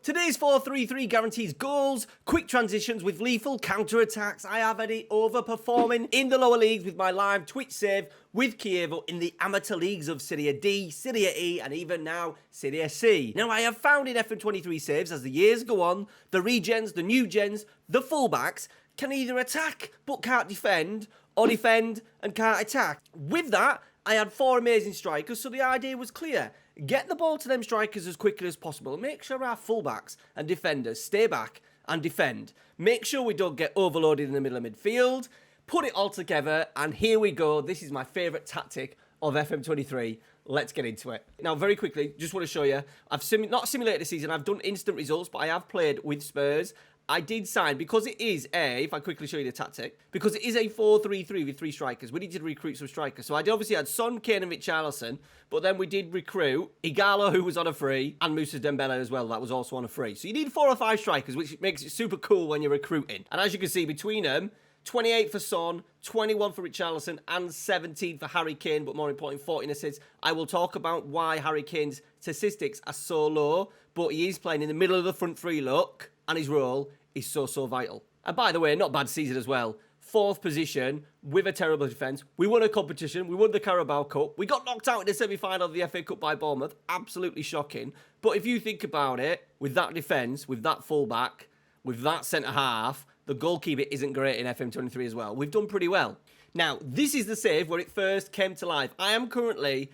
Today's 4-3-3 guarantees goals, quick transitions with lethal counter-attacks. I have Eddie overperforming in the lower leagues with my live Twitch save with Chievo in the amateur leagues of Serie D, Serie E, and even now Serie C. Now, I have found in FM23 saves as the years go on, the regens, the new gens, the fullbacks can either attack but can't defend, or defend and can't attack. With that, I had 4 amazing strikers, so the idea was clear. Get the ball to them strikers as quickly as possible. Make sure our fullbacks and defenders stay back and defend. Make sure we don't get overloaded in the middle of midfield. Put it all together, and here we go. This is my favourite tactic of FM23. Let's get into it. Now, very quickly, just want to show you. I've not simulated the season. I've done instant results, but I have played with Spurs. I did sign, because it is if I quickly show you the tactic, because it is a 4-3-3 with 3 strikers, we need to recruit some strikers. So I obviously had Son, Kane and Richarlison, but then we did recruit Igalo, who was on a free, and Moussa Dembele as well, that was also on a free. So you need 4 or 5 strikers, which makes it super cool when you're recruiting. And as you can see, between them, 28 for Son, 21 for Richarlison, and 17 for Harry Kane, but more important, 14 assists. I will talk about why Harry Kane's statistics are so low, but he is playing in the middle of the front 3, look, and his role is so vital. And by the way, not bad season as well. 4th position with a terrible defence. We won a competition. We won the Carabao Cup. We got knocked out in the semi-final of the FA Cup by Bournemouth. Absolutely shocking. But if you think about it, with that defence, with that fullback, with that centre-half, the goalkeeper isn't great in FM23 as well. We've done pretty well. Now, this is the save where it first came to life. I am currently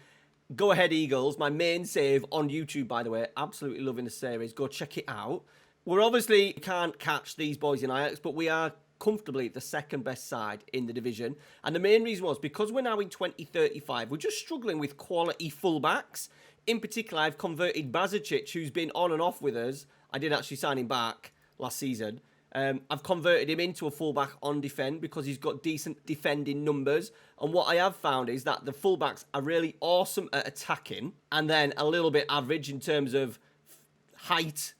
Go Ahead Eagles, my main save on YouTube, by the way. Absolutely loving the series. Go check it out. We're obviously can't catch these boys in Ajax, but we are comfortably the second best side in the division. And the main reason was because we're now in 2035, we're just struggling with quality fullbacks. In particular, I've converted Bazic, who's been on and off with us. I did actually sign him back last season. I've converted him into a fullback on defend because he's got decent defending numbers. And what I have found is that the fullbacks are really awesome at attacking and then a little bit average in terms of height,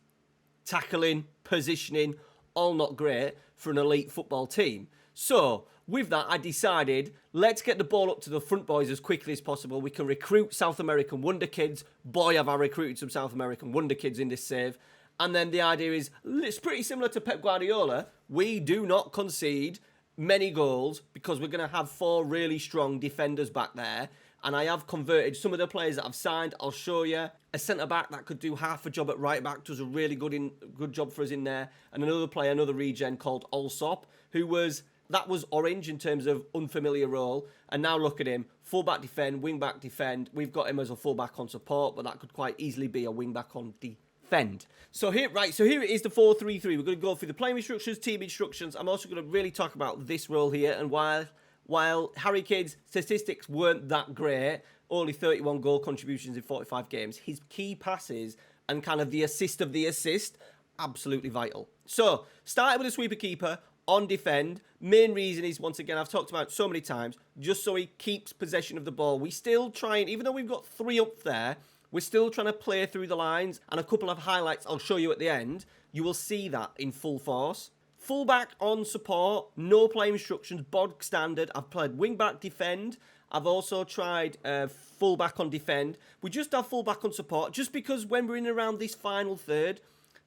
tackling, positioning, all not great for an elite football team. So, with that, I decided, let's get the ball up to the front boys as quickly as possible. We can recruit South American wonder kids. Boy, have I recruited some South American wonder kids in this save. And then the idea is, it's pretty similar to Pep Guardiola. We do not concede many goals because we're going to have 4 really strong defenders back there. And I have converted some of the players that I've signed. I'll show you. A centre-back that could do half a job at right-back does a really good job for us in there. And another player, another regen called Allsop, that was orange in terms of unfamiliar role. And now look at him. Full-back defend, wing-back defend. We've got him as a full-back on support, but that could quite easily be a wing-back on defend. So here it is, the 4-3-3. We're going to go through the playing instructions, team instructions. I'm also going to really talk about this role here and while Harry Kane's statistics weren't that great, only 31 goal contributions in 45 games, his key passes and kind of the assist of the assist, absolutely vital. So, starting with a sweeper keeper on defend. Main reason is, once again, I've talked about it so many times, just so he keeps possession of the ball. We still try and, even though we've got 3 up there, we're still trying to play through the lines, and a couple of highlights I'll show you at the end. You will see that in full force. Fullback on support, no play instructions, bog standard. I've played wing-back defend. I've also tried fullback on defend. We just have fullback on support, just because when we're in around this final third,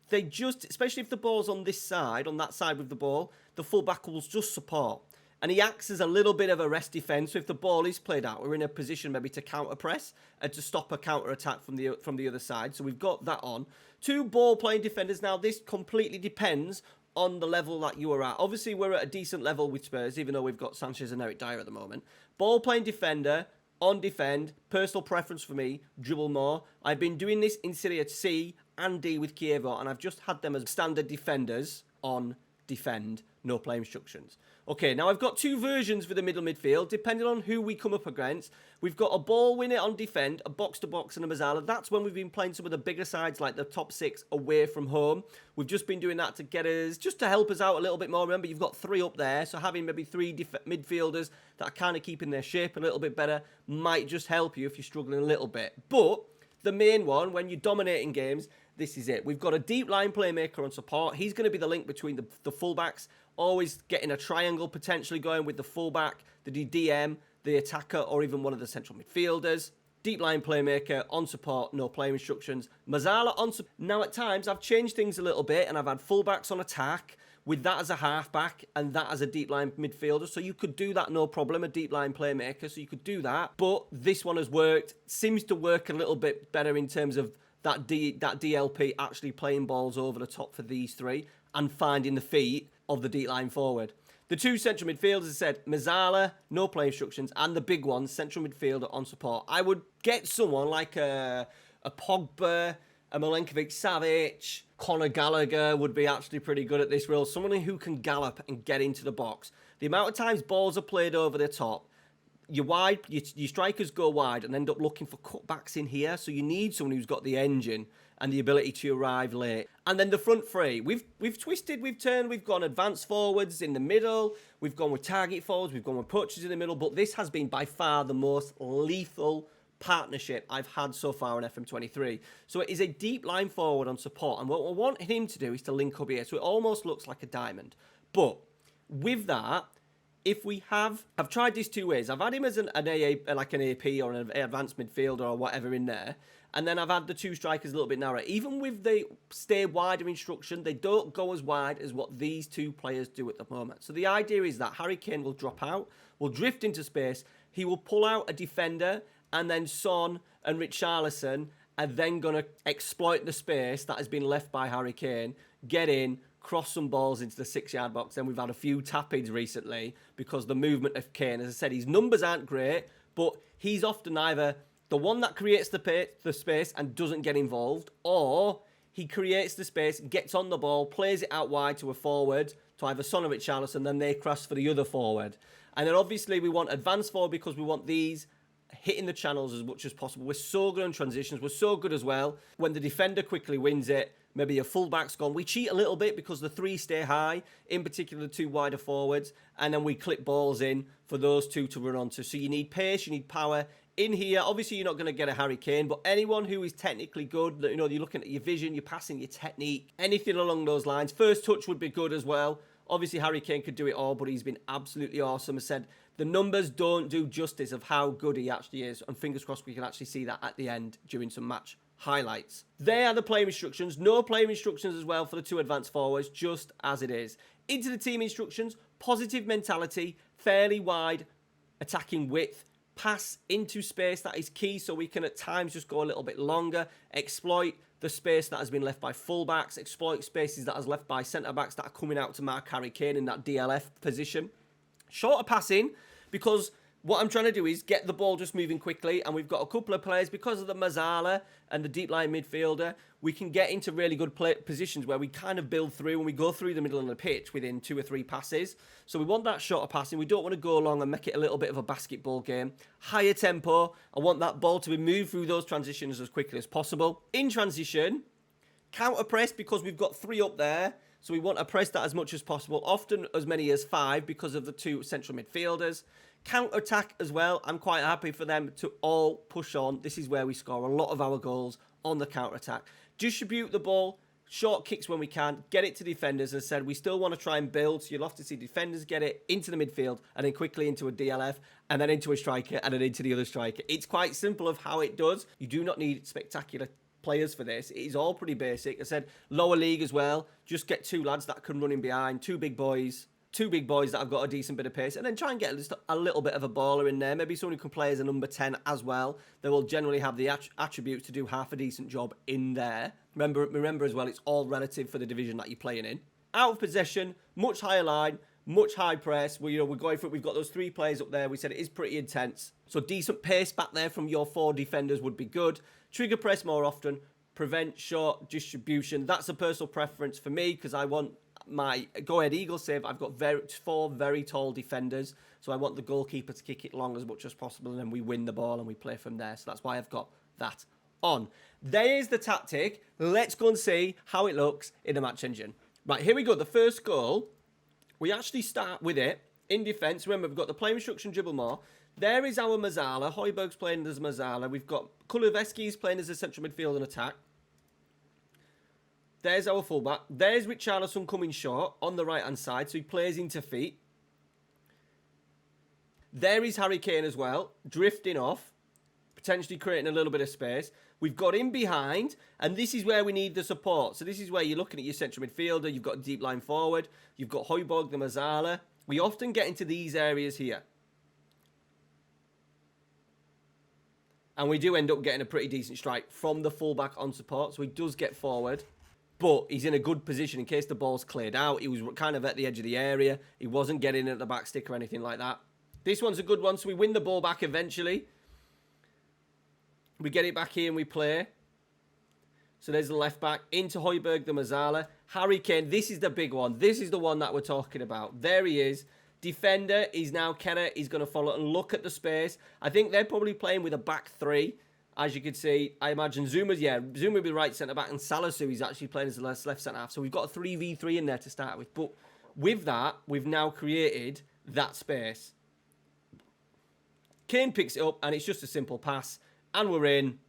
they just, especially if the ball's on this side, on that side with the ball, the fullback will just support. And he acts as a little bit of a rest defence. So if the ball is played out, we're in a position maybe to counter-press and to stop a counter-attack from the other side. So we've got that on. 2 ball-playing defenders. Now, this completely depends on the level that you are at. Obviously, we're at a decent level with Spurs, even though we've got Sanchez and Eric Dyer at the moment. Ball-playing defender, on defend, personal preference for me, dribble more. I've been doing this in Serie C and D with Chievo, and I've just had them as standard defenders on defend, no play instructions. Okay, now I've got 2 versions for the middle midfield, depending on who we come up against. We've got a ball winner on defend, a box-to-box and a Mazzala. That's when we've been playing some of the bigger sides, like the top 6 away from home. We've just been doing that to get us, just to help us out a little bit more. Remember, you've got 3 up there, so having maybe 3 midfielders that are kind of keeping their shape a little bit better might just help you if you're struggling a little bit. But the main one, when you're dominating games, this is it. We've got a deep line playmaker on support. He's going to be the link between the fullbacks, always getting a triangle potentially going with the fullback, the DM, the attacker, or even one of the central midfielders. Deep line playmaker, on support, no player instructions. Mazzala on support. Now at times I've changed things a little bit and I've had fullbacks on attack with that as a halfback and that as a deep line midfielder. So you could do that no problem, a deep line playmaker. So you could do that. But this one has worked. Seems to work a little bit better in terms of that DLP actually playing balls over the top for these three and finding the feet of the deep line forward. The two central midfielders said Mazzala, no play instructions, and the big one, central midfielder on support. I would get someone like a Pogba, a Milenkovic-Savic, Conor Gallagher would be actually pretty good at this role. Someone who can gallop and get into the box. The amount of times balls are played over the top, your strikers go wide and end up looking for cutbacks in here. So you need someone who's got the engine and the ability to arrive late. And then the front three, we've twisted, we've turned, we've gone advanced forwards in the middle, we've gone with target forwards, we've gone with poachers in the middle, but this has been by far the most lethal partnership I've had so far on FM23. So it is a deep line forward on support, and what I want him to do is to link up here, so it almost looks like a diamond. But with that, if we have, I've tried this two ways. I've had him as an AA, like an AP or an advanced midfielder or whatever in there. And then I've had the two strikers a little bit narrower. Even with the stay wider instruction, they don't go as wide as what these two players do at the moment. So the idea is that Harry Kane will drop out, will drift into space. He will pull out a defender, and then Son and Richarlison are then going to exploit the space that has been left by Harry Kane, get in, cross some balls into the 6-yard box. Then we've had a few tap-ins recently because the movement of Kane, as I said, his numbers aren't great, but he's often either the one that creates the space and doesn't get involved, or he creates the space, gets on the ball, plays it out wide to a forward, to either Son or Richarlison, then they cross for the other forward. And then obviously we want advanced forward because we want these hitting the channels as much as possible. We're so good on transitions. We're so good as well when the defender quickly wins it. Maybe a fullback's gone. We cheat a little bit because the three stay high, in particular the two wider forwards, and then we clip balls in for those two to run onto. So you need pace, you need power. In here, obviously you're not going to get a Harry Kane, but anyone who is technically good, you know, you're looking at your vision, your passing, your technique, anything along those lines. First touch would be good as well. Obviously Harry Kane could do it all, but he's been absolutely awesome. I said the numbers don't do justice of how good he actually is, and fingers crossed we can actually see that at the end during some match highlights. There are the player instructions. No player instructions as well for the two advanced forwards, just as it is. Into the team instructions, positive mentality, fairly wide attacking width, pass into space, that is key, so we can at times just go a little bit longer, exploit the space that has been left by fullbacks, exploit spaces that is left by centre-backs that are coming out to mark Harry Kane in that DLF position. Shorter passing, because what I'm trying to do is get the ball just moving quickly, and we've got a couple of players, because of the Mazzala and the deep line midfielder, we can get into really good positions where we kind of build through and we go through the middle of the pitch within 2 or 3 passes. So we want that shorter passing. We don't want to go along and make it a little bit of a basketball game. Higher tempo. I want that ball to be moved through those transitions as quickly as possible. In transition, counter press, because we've got 3 up there. So we want to press that as much as possible, often as many as 5 because of the 2 central midfielders. Counter-attack as well. I'm quite happy for them to all push on. This is where we score a lot of our goals, on the counter-attack. Distribute the ball, short kicks when we can, get it to defenders. As I said, we still want to try and build, so you'll have to see defenders get it into the midfield and then quickly into a DLF and then into a striker and then into the other striker. It's quite simple of how it does. You do not need spectacular players for this. It is all pretty basic. I said lower league as well. Just get 2 lads that can run in behind, 2 big boys that have got a decent bit of pace, and then try and get just a little bit of a baller in there. Maybe someone who can play as a number 10 as well. They will generally have the attributes to do half a decent job in there. Remember as well, it's all relative for the division that you're playing in. Out of possession, much higher line, much high press. We're going for it. We've got those 3 players up there. We said it is pretty intense. So decent pace back there from your 4 defenders would be good. Trigger press more often. Prevent short distribution. That's a personal preference for me because I want my go-ahead Eagle save. I've got 4 very tall defenders, so I want the goalkeeper to kick it long as much as possible, and then we win the ball and we play from there. So that's why I've got that on. There's the tactic. Let's go and see how it looks in the match engine. Right, here we go. The first goal, we actually start with it in defence. Remember, we've got the play instruction dribble more. There is our Mazzala. Højbjerg's playing as Mazzala. We've got Kulusevski's playing as a central midfield and attack. There's our fullback. There's Richarlison coming short on the right-hand side, so he plays into feet. There is Harry Kane as well, drifting off. potentially creating a little bit of space. We've got in behind, and this is where we need the support. So this is where you're looking at your central midfielder. You've got a deep line forward. You've got Højbjerg, the Mazzala. We often get into these areas here. And we do end up getting a pretty decent strike from the fullback on support. So he does get forward. But he's in a good position in case the ball's cleared out. He was kind of at the edge of the area. He wasn't getting at the back stick or anything like that. This one's a good one. So we win the ball back eventually. We get it back here and we play. So there's the left back. Into Højbjerg, the Mazzala. Harry Kane. This is the big one. This is the one that we're talking about. There he is. Defender is now Kenner. He's going to follow and look at the space. I think they're probably playing with a back three. As you can see, I imagine Zuma's, Zuma will be right centre-back, and Salisu is actually playing as the left centre-half. So we've got a 3v3 in there to start with. But with that, we've now created that space. Kane picks it up, and it's just a simple pass. And we're in.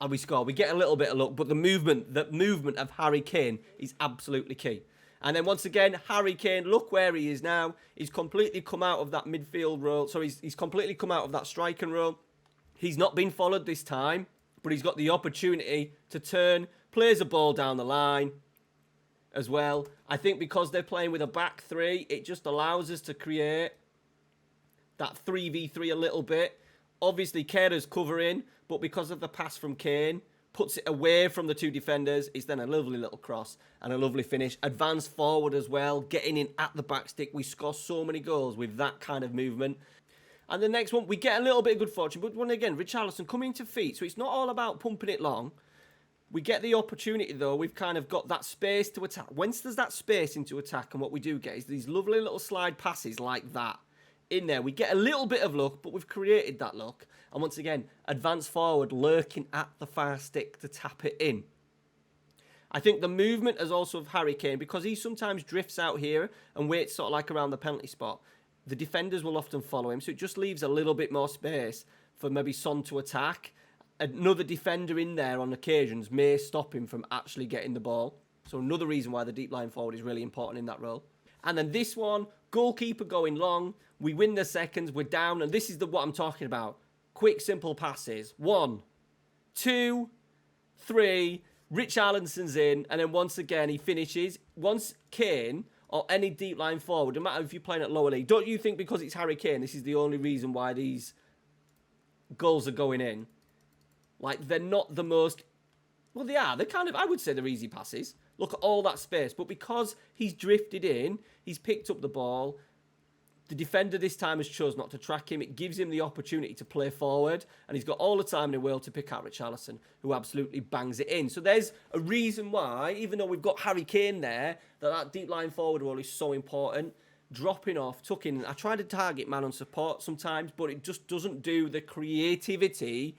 And we score. We get a little bit of luck, but the movement of Harry Kane is absolutely key. And then once again, Harry Kane, look where he is now. He's completely come out of that midfield role. So he's completely come out of that striking role. He's not been followed this time, but he's got the opportunity to turn, plays a ball down the line as well. I think because they're playing with a back three, it just allows us to create that 3v3 a little bit. Obviously, Kehra's covering, but because of the pass from Kane, puts it away from the two defenders. It's then a lovely little cross and a lovely finish. Advance forward as well, getting in at the back stick. We score so many goals with that kind of movement. And the next one, we get a little bit of good fortune. But once again, Richarlison coming to feet. So it's not all about pumping it long. We get the opportunity, though. We've kind of got that space to attack. Once there's that space into attack, and what we do get is these lovely little slide passes like that in there. We get a little bit of luck, but we've created that luck. And once again, advance forward, lurking at the far stick to tap it in. I think the movement is also of Harry Kane, because he sometimes drifts out here and waits sort of like around the penalty spot. The defenders will often follow him, so it just leaves a little bit more space for maybe Son to attack. Another defender in there on occasions may stop him from actually getting the ball. So another reason why the deep line forward is really important in that role. And then this one, goalkeeper going long. We win the seconds, we're down, and this is what I'm talking about. Quick, simple passes. 1, 2, 3. Richarlison's in, and then once again he finishes. Once Kane or any deep line forward, no matter if you're playing at lower league, don't you think because it's Harry Kane, this is the only reason why these goals are going in? Like, they're not the most... Well, they are. They're kind of... I would say they're easy passes. Look at all that space. But because he's drifted in, he's picked up the ball. The defender this time has chose not to track him. It gives him the opportunity to play forward. And he's got all the time in the world to pick out Richarlison, who absolutely bangs it in. So there's a reason why, even though we've got Harry Kane there, that deep line forward role is so important. Dropping off, tucking. I try to target man on support sometimes, but it just doesn't do the creativity.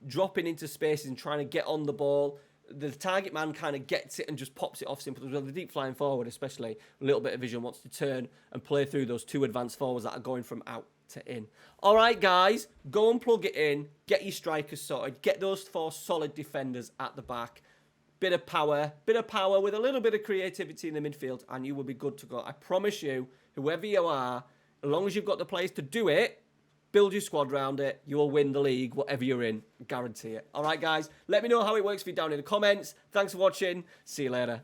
Dropping into spaces and trying to get on the ball. The target man kind of gets it and just pops it off simple. The deep flying forward, especially, a little bit of vision, wants to turn and play through those two advanced forwards that are going from out to in. All right, guys, go and plug it in. Get your strikers sorted. Get those 4 solid defenders at the back. Bit of power with a little bit of creativity in the midfield, and you will be good to go. I promise you, whoever you are, as long as you've got the players to do it, build your squad around it, you will win the league, whatever you're in. Guarantee it. All right, guys, let me know how it works for you down in the comments. Thanks for watching. See you later.